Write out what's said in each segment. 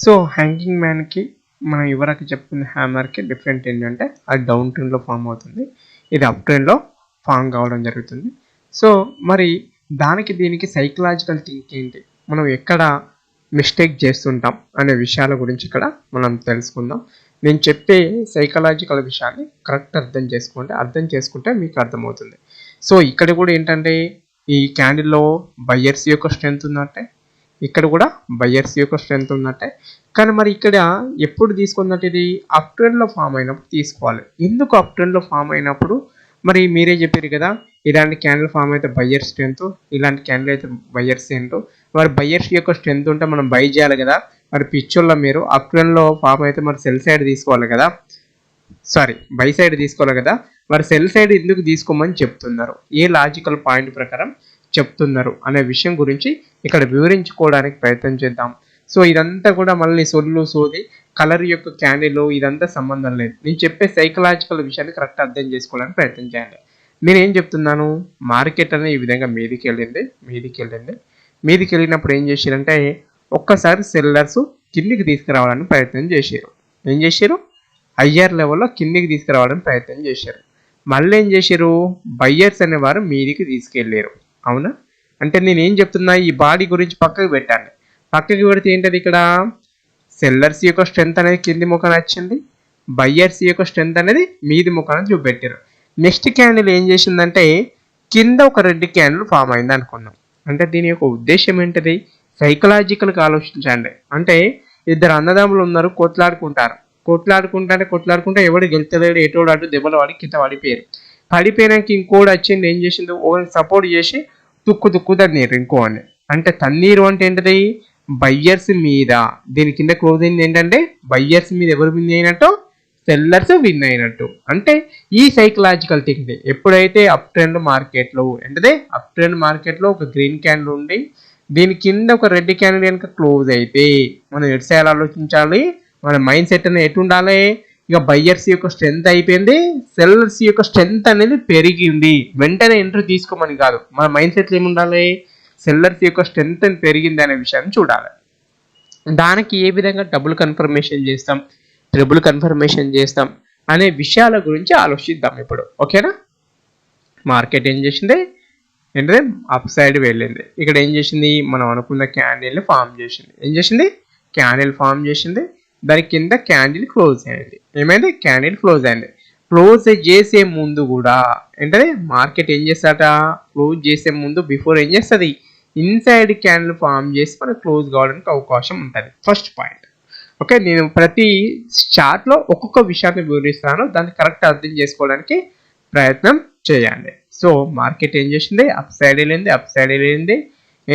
So hanging మ్యాన్కి మనం ఇవరకు చెప్పుకున్న హ్యామర్కి different ఏంటంటే అది డౌన్ ట్రెండ్లో ఫామ్ అవుతుంది, ఇది అప్ ట్రెండ్లో ఫామ్ కావడం జరుగుతుంది. సో మరి దానికి దీనికి సైకలాజికల్ థింక్ ఏంటి, మనం ఎక్కడ మిస్టేక్ చేస్తుంటాం అనే విషయాల గురించి ఇక్కడ మనం తెలుసుకుందాం. నేను చెప్పే సైకలాజికల్ విషయాన్ని కరెక్ట్ అర్థం చేసుకుంటే మీకు అర్థమవుతుంది. సో ఇక్కడ కూడా ఏంటంటే ఈ క్యాండిల్లో బయ్యర్స్ యొక్క స్ట్రెంత్ ఉన్నట్టే, ఇక్కడ కూడా బయ్యర్స్ యొక్క స్ట్రెంత్ ఉన్నట్టే. కానీ మరి ఇక్కడ ఎప్పుడు తీసుకున్నట్టు ఇది అప్ ట్రెండ్లో ఫామ్ అయినప్పుడు తీసుకోవాలి. ఎందుకు అప్ ట్రెండ్లో ఫామ్ అయినప్పుడు మరి మీరే చెప్పారు కదా, ఇలాంటి క్యాండిల్ ఫామ్ అయితే బయ్యర్ స్ట్రెంత్, ఇలాంటి క్యాండిల్ అయితే బయ్యర్ స్ట్రెంత్. మరి బయ్యర్స్ యొక్క స్ట్రెంత్ ఉంటే మనం బై చేయాలి కదా. మరి పిక్చర్లో మీరు అప్ ట్రెండ్లో ఫామ్ అయితే మరి సెల్ సైడ్ తీసుకోవాలి కదా, బై సైడ్ తీసుకోవాలి కదా. మరి సెల్ సైడ్ ఎందుకు తీసుకోమని చెప్తున్నారు, ఏ లాజికల్ పాయింట్ ప్రకారం చెప్తున్నారు అనే విషయం గురించి ఇక్కడ వివరించుకోవడానికి ప్రయత్నం చేద్దాం. సో ఇదంతా కూడా మళ్ళీ సోది కలర్ యొక్క క్యాండిల్ ఇదంతా సంబంధం లేదు. నేను చెప్పే సైకలాజికల్ విషయాన్ని కరెక్ట్ అర్థం చేసుకోవడానికి ప్రయత్నం చేయండి. నేను ఏం చెప్తున్నాను, మార్కెట్ అనేది ఈ విధంగా మీదికి వెళ్ళినప్పుడు ఏం చేశారంటే ఒక్కసారి సెల్లర్స్ కిందికి తీసుకురావడానికి ప్రయత్నం చేశారు. హయ్యర్ లెవెల్లో కిందికి తీసుకురావడానికి ప్రయత్నం చేశారు. మళ్ళీ ఏం చేశారు, బయ్యర్స్ అనేవారు మీదికి తీసుకెళ్ళారు. అవునా? అంటే నేను ఏం చెప్తున్నా, ఈ బాడీ గురించి పక్కకి పెట్టండి. పక్కకి పెడితే ఏంటది, ఇక్కడ సెల్లర్స్ యొక్క స్ట్రెంత్ అనేది కింది ముఖాన్ని వచ్చింది, బయ్యర్స్ యొక్క స్ట్రెంత్ అనేది మీది ముఖాన్ని చూపెట్టారు. నెక్స్ట్ క్యాండిల్ ఏం చేసిందంటే కింద ఒక రెడ్ క్యాండిల్ ఫామ్ అయింది అనుకుందాం. అంటే దీని యొక్క ఉద్దేశం ఏంటిది, సైకలాజికల్గా ఆలోచించండి. అంటే ఇద్దరు అన్నదమ్ములు ఉన్నారు, కొట్లాడుకుంటే ఎవడు గెలుతలేడు, ఎటోడు అటు దెబ్బలు వాడి కింద పడిపోయినాక ఇంకోటి వచ్చింది, ఏం చేసింది, ఓని సపోర్ట్ చేసి తుక్కు తన్నీరు ఇంకో అని. అంటే తన్నీరు అంటే ఏంటిది, బయ్యర్స్ మీద, దీని కింద క్లోజ్ అయింది ఏంటంటే బయ్యర్స్ మీద ఎవరు విన్ అయినట్టు, సెల్లర్స్ విన్ అయినట్టు. అంటే ఈ సైకలాజికల్ థింక్ ఎప్పుడైతే అప్ ట్రెండ్ మార్కెట్లో ఒక గ్రీన్ క్యాండిల్ ఉండి దీని కింద ఒక రెడ్ క్యాండిల్ కనుక క్లోజ్ అయితే మనం ఎటు సైడ్ ఆలోచించాలి, మన మైండ్ సెట్ అనేది ఎటు ఉండాలి, ఇక బయ్యర్స్ యొక్క స్ట్రెంత్ అయిపోయింది, సెల్లర్స్ యొక్క స్ట్రెంత్ అనేది పెరిగింది, వెంటనే ఎంట్రీ తీసుకోమని కాదు, మన మైండ్ సెట్ ఏముండాలి, సెల్లర్స్ యొక్క స్ట్రెంత్ అని పెరిగింది అనే విషయాన్ని చూడాలి. దానికి ఏ విధంగా డబుల్ కన్ఫర్మేషన్ చేస్తాం, ట్రిపుల్ కన్ఫర్మేషన్ చేస్తాం అనే విషయాల గురించి ఆలోచిద్దాం ఇప్పుడు. ఓకేనా? మార్కెట్ ఏం చేసింది ఏంటంటే అప్ సైడ్ వెళ్ళింది. ఇక్కడ ఏం చేసింది, మనం అనుకున్న క్యాండిల్ని ఫామ్ చేసింది. దాని కింద క్యాండిల్ క్లోజ్ అయింది. ఏమైంది, క్యాండిల్ క్లోజ్ అయింది. క్లోజ్ చేసే ముందు కూడా ఏంటంటే మార్కెట్ ఏం చేస్తాట, క్లోజ్ చేసే ముందు బిఫోర్ ఏం చేస్తుంది, ఇన్సైడ్ క్యాండిల్ ఫామ్ చేసి మనకు క్లోజ్ కావడానికి అవకాశం ఉంటుంది. First point. ఓకే, నేను ప్రతి చార్ట్లో ఒక్కొక్క విషయాన్ని వివరిస్తాను, దాన్ని కరెక్ట్ అర్థం చేసుకోవడానికి ప్రయత్నం చేయండి. సో మార్కెట్ ఏం చేసింది, అప్ సైడ్ వెళ్ళింది.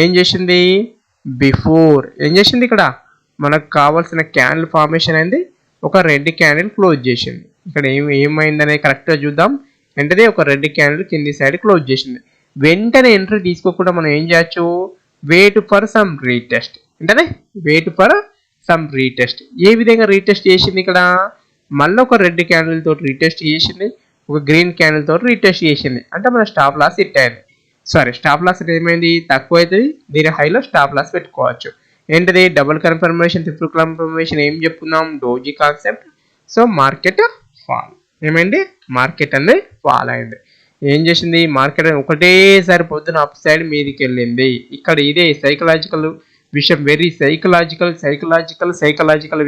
ఏం చేసింది, బిఫోర్ ఏం చేసింది, ఇక్కడ మనకు కావాల్సిన క్యాండిల్ ఫార్మేషన్ అయింది, ఒక రెడ్ క్యాండిల్ క్లోజ్ చేసింది. ఇక్కడ ఏమైందనే కరెక్ట్గా చూద్దాం. వెంటనే ఒక రెడ్ క్యాండిల్ కింది సైడ్ క్లోజ్ చేసింది. వెంటనే ఎంట్రీ తీసుకోకుండా మనం ఏం చేయొచ్చు, వెయిట్ ఫర్ సమ్ రీటెస్ట్. ఏ విధంగా రీటెస్ట్ చేసింది, ఇక్కడ మళ్ళీ ఒక రెడ్ క్యాండిల్ తోటి రీటెస్ట్ చేసింది, ఒక గ్రీన్ క్యాండిల్ తోటి రీటెస్ట్ చేసింది. అంటే మన స్టాప్ లాస్ హిట్ అయింది. స్టాప్ లాస్ ఏమైంది, తక్కువ అవుతుంది, దీని హైలో స్టాప్ లాస్ పెట్టుకోవచ్చు. ఏంటిది, డబుల్ కన్ఫర్మేషన్, ట్రిపుల్ కన్ఫర్మేషన్ ఏం చెప్పుకున్నాం, doji concept. So market fall ఏమైంది, మార్కెట్ అనేది ఫాల్ అయింది. ఏం చేసింది, మార్కెట్ ఒకటేసారి పొద్దున అప్ సైడ్ మీదికి వెళ్ళింది. ఇక్కడ ఇదే సైకలాజికల్ విషయం, వెరీ సైకలాజికల్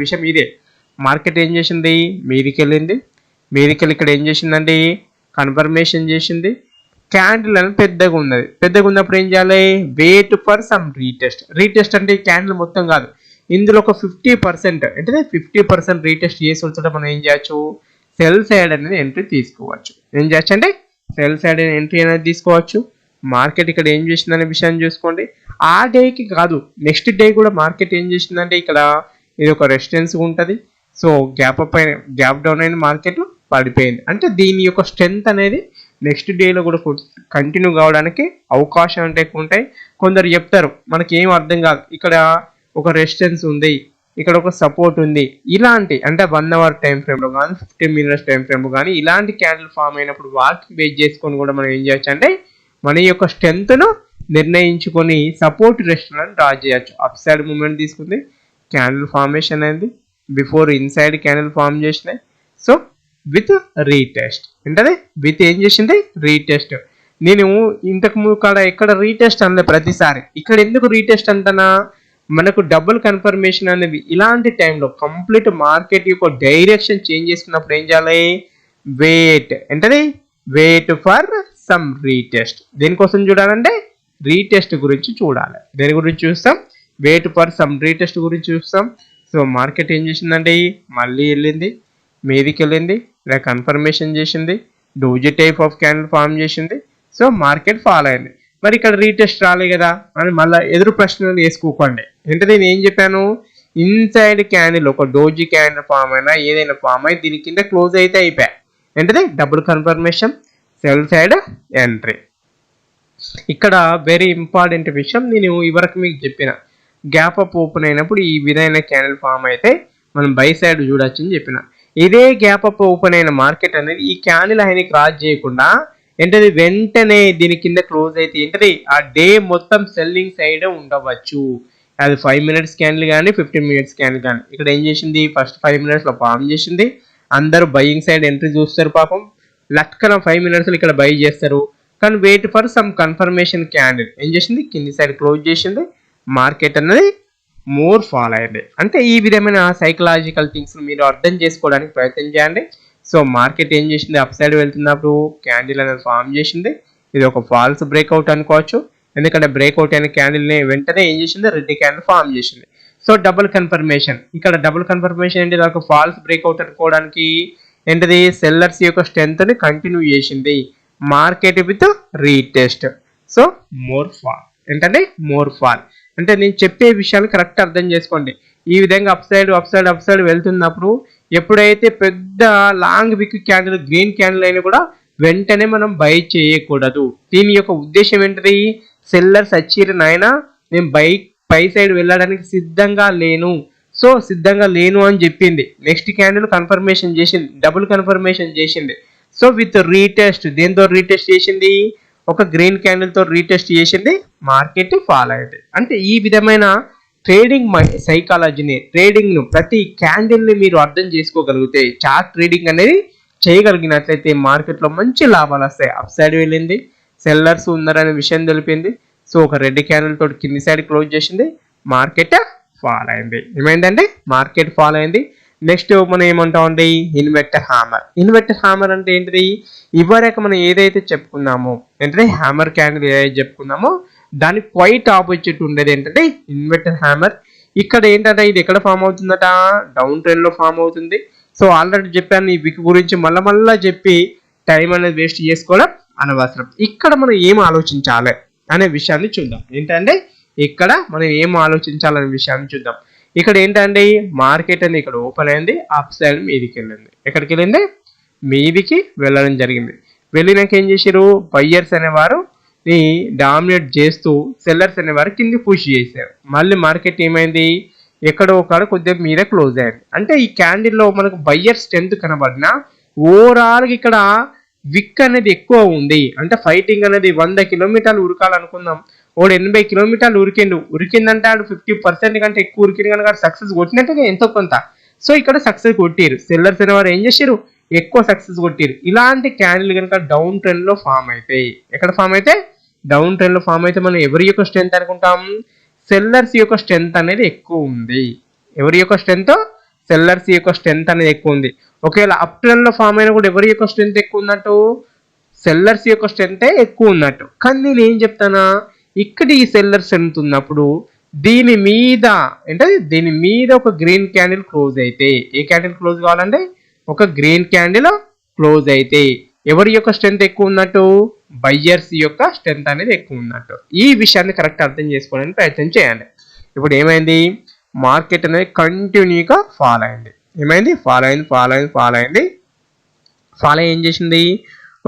విషయం ఇదే. మార్కెట్ ఏం చేసింది, మీదికి వెళ్ళి ఇక్కడ ఏం చేసిందండి, కన్ఫర్మేషన్ చేసింది. క్యాండిల్ అనేది పెద్దగా ఉన్నప్పుడు ఏం చేయాలి, వెయిట్ ఫర్ సమ్ రీటెస్ట్ అంటే క్యాండిల్ మొత్తం కాదు, ఇందులో ఒక 50% అంటే 50% రీటెస్ట్ చేసి వచ్చేట మనం ఏం చేయొచ్చు, సెల్ సైడ్ అనేది ఎంట్రీ తీసుకోవచ్చు. మార్కెట్ ఇక్కడ ఏం చేసిందనే విషయాన్ని చూసుకోండి. ఆ డేకి కాదు, నెక్స్ట్ డే కూడా మార్కెట్ ఏం చేసిందంటే ఇక్కడ ఇది ఒక రెసిస్టెన్స్ ఉంటుంది. సో గ్యాప్ డౌన్ అయిన మార్కెట్ పడిపోయింది. అంటే దీని యొక్క స్ట్రెంత్ అనేది నెక్స్ట్ డేలో కూడా కంటిన్యూ కావడానికి అవకాశం అంటే ఎక్కువ ఉంటాయి. కొందరు చెప్తారు మనకి ఏం అర్థం కాదు, ఇక్కడ ఒక రెసిస్టెన్స్ ఉంది, ఇక్కడ ఒక సపోర్ట్ ఉంది, ఇలాంటి అంటే 1 అవర్ టైం ఫ్రేమ్లో కానీ 15 మినిట్స్ టైం ఫ్రేమ్లో కానీ ఇలాంటి క్యాండిల్ ఫామ్ అయినప్పుడు వాటిని బేస్ చేసుకొని కూడా మనం ఏం చేయొచ్చు అంటే మన యొక్క స్ట్రెంత్ను నిర్ణయించుకొని సపోర్ట్ రెసిస్టెన్స్ డ్రా చేయొచ్చు. అప్ సైడ్ మూమెంట్ తీసుకుంది, క్యాండిల్ ఫార్మేషన్ అయింది, బిఫోర్ ఇన్సైడ్ క్యాండిల్ ఫార్మ్ చేసినాయి. సో విత్ రీటెస్ట్ ఏంటది, విత్ ఏం చేసింది, రీటెస్ట్. నేను ఇంతకు ముందు కాడ ఎక్కడ రీటెస్ట్ అనలే, ప్రతిసారి ఇక్కడ ఎందుకు రీటెస్ట్ అంటనా, మనకు డబుల్ కన్ఫర్మేషన్ అనేది ఇలాంటి టైంలో కంప్లీట్ మార్కెట్ యొక్క డైరెక్షన్ చేంజ్ చేసుకున్నప్పుడు ఏం చేయాలి, వెయిట్ ఏంటది, వెయిట్ ఫర్ సమ్ రీటెస్ట్. దేనికోసం చూడాలంటే రీటెస్ట్ గురించి చూడాలి. దేని గురించి చూస్తాం, వెయిట్ ఫర్ సమ్ రీటెస్ట్ గురించి చూస్తాం. సో మార్కెట్ ఏం చేసిందంటే మళ్ళీ వెళ్ళింది, మీదికి వెళ్ళింది, ఇలా కన్ఫర్మేషన్ చేసింది, doji type of candle form చేసింది. సో మార్కెట్ ఫాలో అయింది. మరి ఇక్కడ రీటెస్ట్ రాలే కదా అని మళ్ళీ ఎదురు ప్రశ్నలు వేసుకోకండి. ఏంటది, నేను ఏం చెప్పాను, ఇన్సైడ్ క్యాండిల్ ఒక డోజీ క్యాండిల్ ఫామ్ అయినా ఏదైనా ఫామ్ అయి దీని కింద క్లోజ్ అయితే అయిపోయా. ఏంటది, double confirmation, cell side entry. ఇక్కడ వెరీ ఇంపార్టెంట్ విషయం నేను ఇవరకు మీకు చెప్పిన, గ్యాప్ అప్ ఓపెన్ అయినప్పుడు ఈ విధమైన క్యాండిల్ ఫామ్ అయితే మనం బై సైడ్ చూడొచ్చు అని చెప్పిన. ఇదే గ్యాప్ అప్ ఓపెన్ అయిన మార్కెట్ అనేది ఈ క్యాండిల్ హైని క్రాస్ చేయకుండా ఏంటది వెంటనే దీని కింద క్లోజ్ అయితే ఏంటది ఆ డే మొత్తం సెల్లింగ్ సైడ్ ఉండవచ్చు. అది 5 minutes క్యాండిల్ కానీ 15 minutes క్యాండిల్ కానీ. ఇక్కడ ఏం చేసింది, ఫస్ట్ 5 minutesలో ఫామ్ చేసింది, అందరూ బయింగ్ సైడ్ ఎంట్రీ చూస్తారు, పాపం లట్కన 5 minutesలో ఇక్కడ బై చేస్తారు. కానీ wait for some confirmation candle ఏం చేసింది, కింది సైడ్ క్లోజ్ చేసింది, మార్కెట్ అన్నది మోర్ ఫాల్ అయ్యింది. అంటే ఈ విధమైన సైకలాజికల్ థింగ్స్ మీరు అర్థం చేసుకోవడానికి ప్రయత్నం చేయండి. సో మార్కెట్ ఏం చేసింది, అప్ సైడ్ వెళ్తున్నప్పుడు క్యాండిల్ అనేది ఫామ్ చేసింది, ఇది ఒక ఫాల్స్ బ్రేక్అవుట్ అనుకోవచ్చు. ఎందుకంటే బ్రేక్అవుట్ అయిన క్యాండిల్ని వెంటనే ఏం చేసింది, రెడ్ క్యాండిల్ ఫామ్ చేసింది. సో డబుల్ కన్ఫర్మేషన్, ఇక్కడ డబుల్ కన్ఫర్మేషన్ ఏంటి, ఒక ఫాల్స్ బ్రేక్అవుట్ అనుకోవడానికి ఏంటిది, సెల్లర్స్ యొక్క స్ట్రెంగ్త్ని కంటిన్యూ చేసింది, market with retest. So more fall ఏంటంటే మోర్ ఫాల్. అంటే నేను చెప్పే విషయాలు కరెక్ట్ అర్థం చేసుకోండి. ఈ విధంగా అప్ సైడ్ వెళ్తున్నప్పుడు ఎప్పుడైతే పెద్ద లాంగ్ విక్ క్యాండిల్ గ్రీన్ క్యాండిల్ అయినా కూడా వెంటనే మనం బై చేయకూడదు. దీని యొక్క ఉద్దేశం ఏంటిది, సెల్లర్స్ వచ్చిర్రు నాయనా, నేను పై సైడ్ వెళ్ళడానికి సిద్ధంగా లేను, సో సిద్ధంగా లేను అని చెప్పింది. నెక్స్ట్ క్యాండిల్ కన్ఫర్మేషన్ చేసింది, డబుల్ కన్ఫర్మేషన్ చేసింది. సో విత్ రీటెస్ట్, దేంతో రీటెస్ట్ చేసింది, ఒక గ్రీన్ క్యాండిల్ తో రీటెస్ట్ చేసింది, మార్కెట్ ఫాల్ అయింది. అంటే ఈ విధమైన ట్రేడింగ్ సైకాలజీని, ట్రేడింగ్ ను ప్రతి క్యాండిల్ ని మీరు అర్థం చేసుకోగలిగితే, చార్ట్ ట్రేడింగ్ అనేది చేయగలిగినట్లయితే మార్కెట్ లో మంచి లాభాలు వస్తాయి. అప్ సైడ్ వెళ్ళింది, సెల్లర్స్ ఉన్నారనే విషయం తెలిపింది. సో ఒక రెడ్ క్యాండిల్ తోటి కింది సైడ్ క్లోజ్ చేసింది, మార్కెట్ ఫాల్ అయింది. ఏమైందండి, మార్కెట్ ఫాల్ అయింది. నెక్స్ట్ మనం ఏమంటామండి, ఇన్వర్టర్ హ్యామర్. ఇన్వర్టర్ హ్యామర్ అంటే ఏంటిది, ఇవరకు మనం ఏదైతే చెప్పుకున్నామో ఏంటంటే హ్యామర్ క్యాండిల్ ఏదైతే చెప్పుకున్నామో దాని క్వైట్ ఆపోజిట్ ఉండేది ఏంటంటే ఇన్వర్టర్ హ్యామర్. ఇక్కడ ఏంటంటే ఇది ఎక్కడ ఫామ్ అవుతుందట, డౌన్ ట్రెండ్ లో ఫామ్ అవుతుంది. సో ఆల్రెడీ చెప్పాను, ఈ విక్ గురించి మళ్ళా చెప్పి టైం అనేది వేస్ట్ చేసుకోవడం అనవసరం. ఇక్కడ మనం ఏం ఆలోచించాలి అనే విషయాన్ని చూద్దాం. ఏంటంటే ఇక్కడ మనం ఏం ఆలోచించాలనే విషయాన్ని చూద్దాం. ఇక్కడ ఏంటంటే మార్కెట్ అనేది ఇక్కడ ఓపెన్ అయింది, అప్ సైడ్ మీదికి వెళ్ళింది. ఎక్కడికి వెళ్ళింది, మీదికి వెళ్ళడం జరిగింది. వెళ్ళినాక ఏం చేశారు, బయ్యర్స్ అనేవారు డామినేట్ చేస్తూ సెల్లర్స్ అనేవారు కింది పుష్ చేశారు. మళ్ళీ మార్కెట్ ఏమైంది, ఎక్కడో ఒక కొద్దిగా మీద క్లోజ్ అయింది. అంటే ఈ క్యాండిల్లో మనకు బయ్యర్ స్ట్రెంత్ కనబడినా ఓవరాల్ ఇక్కడ విక్ అనేది ఎక్కువ ఉంది. అంటే ఫైటింగ్ అనేది 100 కిలోమీటర్లు ఉరకాలనుకుందాం, ఓడు 80 కిలోమీటర్లు ఉరికిందంటే ఆడు 50% కంటే ఎక్కువ ఉరికింది కనుక సక్సెస్ కొట్టినట్టుగా ఎంతో కొంత. సో ఇక్కడ సక్సెస్ కొట్టిరు, సెల్లర్స్ అనేవారు ఏం చేశారు, ఎక్కువ సక్సెస్ కొట్టిరు. ఇలాంటి క్యాండిల్ కనుక డౌన్ ట్రెండ్ లో ఫామ్ అయితే, ఎక్కడ ఫామ్ అయితే, డౌన్ ట్రెండ్ లో ఫామ్ అయితే మనం ఎవరి యొక్క స్ట్రెంత్ అనుకుంటాం, సెల్లర్స్ యొక్క స్ట్రెంత్ అనేది ఎక్కువ ఉంది. ఎవరి యొక్క స్ట్రెంత్, సెల్లర్స్ యొక్క స్ట్రెంత్ అనేది ఎక్కువ ఉంది. ఒకవేళ అప్ ట్రెండ్ లో ఫామ్ అయినా కూడా ఎవరి యొక్క స్ట్రెంత్ ఎక్కువ ఉన్నట్టు, సెల్లర్స్ యొక్క స్ట్రెంతే ఎక్కువ ఉన్నట్టు. కానీ నేను ఏం చెప్తానా, ఇక్కడ ఈ సెల్లర్ స్ట్రెంత్ ఉన్నప్పుడు దీని మీద ఒక గ్రీన్ క్యాండిల్ క్లోజ్ అయితే, ఏ క్యాండిల్ క్లోజ్ కావాలంటే ఒక గ్రీన్ క్యాండిల్ క్లోజ్ అయితే ఎవరి యొక్క స్ట్రెంత్ ఎక్కువ ఉన్నట్టు, బయ్యర్స్ యొక్క స్ట్రెంత్ అనేది ఎక్కువ ఉన్నట్టు. ఈ విషయాన్ని కరెక్ట్ అర్థం చేసుకోవడానికి ప్రయత్నం చేయండి. ఇప్పుడు ఏమైంది, మార్కెట్ అనేది కంటిన్యూగా ఫాల్ అయింది. ఏమైంది, ఫాల్ అయింది. ఏం చేసింది,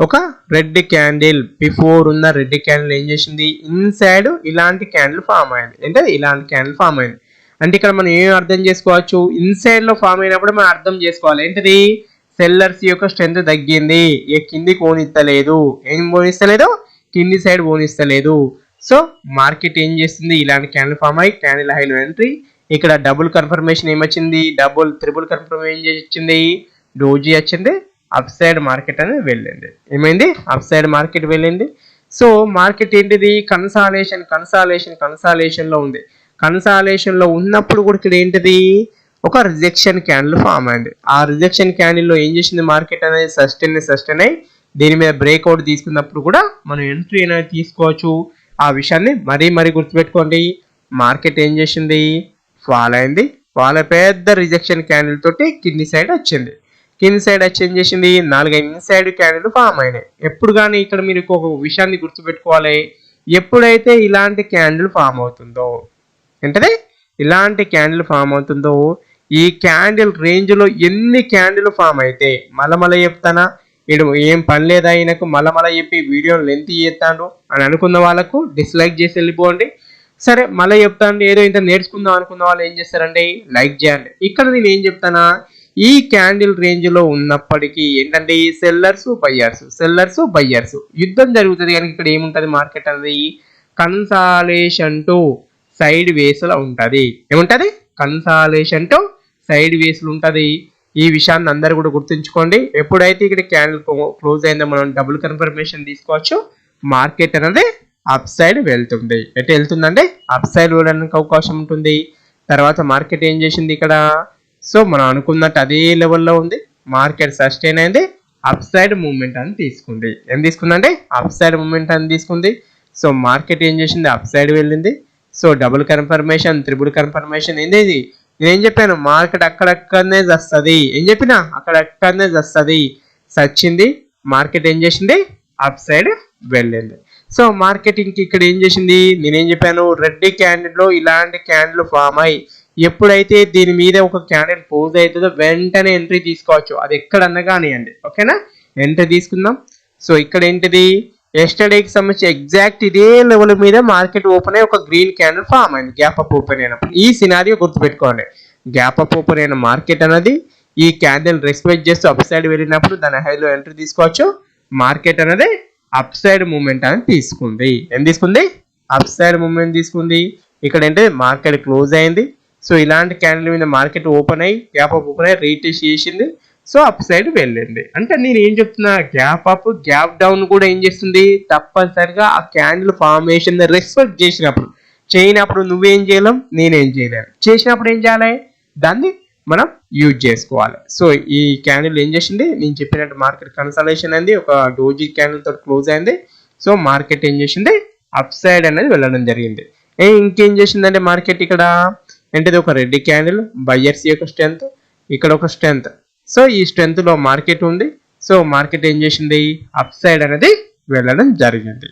ఒక రెడ్ క్యాండిల్, బిఫోర్ ఉన్న రెడ్ క్యాండిల్ ఏం చేసింది, ఇన్సైడ్ ఇలాంటి క్యాండిల్ ఫామ్ అయింది. అంటే ఇలాంటి క్యాండిల్ ఫామ్ అయింది. అంటే ఇక్కడ మనం ఏం అర్థం చేసుకోవచ్చు, ఇన్సైడ్ లో ఫామ్ అయినప్పుడు మనం అర్థం చేసుకోవాలి ఏంటిది, సెల్లర్స్ యొక్క స్ట్రెంత్ తగ్గింది, కింది పోనిస్తలేదు. ఏం పోనిస్తలేదు, కింది సైడ్ పోనిస్తలేదు. సో మార్కెట్ ఏం చేస్తుంది, ఇలాంటి క్యాండిల్ ఫామ్ అయ్యి క్యాండిల్ హైలో ఎంట్రీ, ఇక్కడ డబుల్ కన్ఫర్మేషన్ ఏమొచ్చింది, డబుల్ త్రిబుల్ కన్ఫర్మేషన్ ఏం వచ్చింది, డోజీ వచ్చింది, అప్ సైడ్ మార్కెట్ అనేది వెళ్ళింది. ఏమైంది, అప్ సైడ్ మార్కెట్ వెళ్ళింది. సో మార్కెట్ ఏంటిది, కన్సాలేషన్ లో ఉంది. కన్సాలేషన్ లో ఉన్నప్పుడు కూడా ఇక్కడ ఏంటిది, ఒక రిజెక్షన్ క్యాండిల్ ఫామ్ అయింది. ఆ రిజెక్షన్ క్యాండిల్ లో ఏం చేసింది, మార్కెట్ అనేది సస్టైన్ అయి దీని మీద బ్రేక్అవుట్ తీసుకున్నప్పుడు కూడా మనం ఎంట్రీ అనేది తీసుకోవచ్చు. ఆ విషయాన్ని మరీ గుర్తుపెట్టుకోండి. మార్కెట్ ఏం చేసింది, ఫాల్ అయింది. ఫాల్ పెద్ద రిజెక్షన్ క్యాండిల్ తోటి కింది సైడ్ వచ్చింది. కింది సైడ్ వచ్చి ఏం చేసింది, 4 ఇన్సైడ్ క్యాండిల్ ఫామ్ అయినాయి. ఎప్పుడు కానీ ఇక్కడ మీరు ఒక విషయాన్ని గుర్తుపెట్టుకోవాలి, ఎప్పుడైతే ఇలాంటి క్యాండిల్ ఫామ్ అవుతుందో, ఏంటది ఇలాంటి క్యాండిల్ ఫామ్ అవుతుందో, ఈ క్యాండిల్ రేంజ్ లో ఎన్ని క్యాండిల్ ఫామ్ అయితే మళ్ళీ చెప్తానా, ఇడు ఏం పని లేదా ఈయనకు మళ్ళీ చెప్పి వీడియో లెంత్ చేస్తాడు అని అనుకున్న వాళ్ళకు డిస్లైక్ చేసి వెళ్ళిపోండి. సరే మళ్ళీ చెప్తాను, ఏదో ఇంత నేర్చుకుందాం అనుకున్న వాళ్ళు ఏం చేస్తారండి, లైక్ చేయండి. ఇక్కడ నేను ఏం చెప్తానా, ఈ క్యాండిల్ రేంజ్ లో ఉన్నప్పటికీ ఏంటంటే సెల్లర్స్ బయ్యర్స్ యుద్ధం జరుగుతుంది. కానీ ఇక్కడ ఏముంటది, మార్కెట్ అనేది కన్సాలేషన్ టు సైడ్ వేస్ లో ఉంటది. ఏముంటది, కన్సాలేషన్ టు సైడ్ వేస్ లో ఉంటది. ఈ విషయాన్ని అందరూ కూడా గుర్తుంచుకోండి. ఎప్పుడైతే ఇక్కడ క్యాండిల్ క్లోజ్ అయిందో మనం డబుల్ కన్ఫర్మేషన్ తీసుకోవచ్చు. మార్కెట్ అనేది అప్ సైడ్ వెళ్తుంది. ఎటు వెళ్తుందంటే అప్ సైడ్ వెళ్ళడానికి అవకాశం ఉంటుంది. తర్వాత మార్కెట్ ఏం చేసింది ఇక్కడ, సో మనం అనుకున్నట్టు అదే లెవెల్లో ఉంది. మార్కెట్ సస్టైన్ అయింది, అప్ సైడ్ మూవ్మెంట్ అని తీసుకుంది. ఏం తీసుకుందంటే అప్ సైడ్ మూవ్మెంట్ అని తీసుకుంది. సో మార్కెట్ ఏం చేసింది, అప్ సైడ్ వెళ్ళింది. So double confirmation, triple confirmation ఏంది, నేనేం చెప్పాను, మార్కెట్ అక్కడక్కడనే వస్తుంది. ఏం చెప్పినా అక్కడక్కడనే వస్తుంది. సచ్చింది, మార్కెట్ ఏం చేసింది, అప్ సైడ్ వెళ్ళింది. సో మార్కెటింగ్ ఇక్కడ ఏం చేసింది, నేనేం చెప్పాను, రెడ్ క్యాండిల్ లో ఇలాంటి క్యాండిల్ ఫామ్ అయ్యి ఎప్పుడైతే దీని మీద ఒక క్యాండిల్ క్లోజ్ అవుతుందో వెంటనే ఎంట్రీ తీసుకోవచ్చు. అది ఎక్కడన్నా కానివ్వండి, ఓకేనా, ఎంట్రీ తీసుకుందాం. సో ఇక్కడ ఏంటిది, ఎస్టర్డేకి సంబంధించి ఎగ్జాక్ట్ ఇదే లెవెల్ మీద మార్కెట్ ఓపెన్ అయ్యి ఒక గ్రీన్ క్యాండిల్ ఫామ్ అయింది, గ్యాప్ అప్ ఓపెన్ అయినప్పుడు. ఈ సినారియో గుర్తుపెట్టుకోండి, గ్యాప్ అప్ ఓపెన్ అయిన మార్కెట్ అనేది ఈ క్యాండిల్ రెస్పెక్ట్ చేస్తూ అప్ సైడ్ వెళ్ళినప్పుడు దాని హైలో ఎంట్రీ తీసుకోవచ్చు. మార్కెట్ అనేది అప్ సైడ్ మూవ్మెంట్ అనేది తీసుకుంది. ఏం తీసుకుంది, అప్ సైడ్ మూవ్మెంట్ తీసుకుంది. ఇక్కడ ఏంటంటే మార్కెట్ క్లోజ్ అయింది. సో ఇలాంటి క్యాండిల్ మీద మార్కెట్ ఓపెన్ అయ్యి గ్యాప్ అప్ ఓపెన్ అయ్యి రీటెస్ట్ చేసింది. సో అప్ సైడ్ వెళ్ళింది. అంటే నేను ఏం చెప్తున్నా, గ్యాప్ అప్ గ్యాప్ డౌన్ కూడా ఏం చేస్తుంది, తప్పనిసరిగా ఆ క్యాండిల్ ఫార్మేషన్ రెస్పెక్ట్ చేయనప్పుడు నువ్వేం చేయలేం, నేనేం చేయలేను. చేసినప్పుడు ఏం చేయాలి, దాన్ని మనం యూజ్ చేసుకోవాలి. సో ఈ క్యాండిల్ ఏం చేసింది, నేను చెప్పినట్టు మార్కెట్ కన్సల్టేషన్ అయింది, ఒక డోజీ క్యాండిల్ తోటి క్లోజ్ అయింది. సో మార్కెట్ ఏం చేసింది, అప్ సైడ్ అనేది వెళ్ళడం జరిగింది. ఇంకేం చేసిందంటే మార్కెట్ ఇక్కడ ఏంటిది, ఒక రెడ్ క్యాండిల్ బయ్యర్స్ యొక్క స్ట్రెంత్, ఇక్కడ ఒక స్ట్రెంత్. సో ఈ స్ట్రెంత్ లో మార్కెట్ ఉంది. సో మార్కెట్ ఏం చేసింది, అప్ సైడ్ అనేది వెళ్ళడం జరిగింది.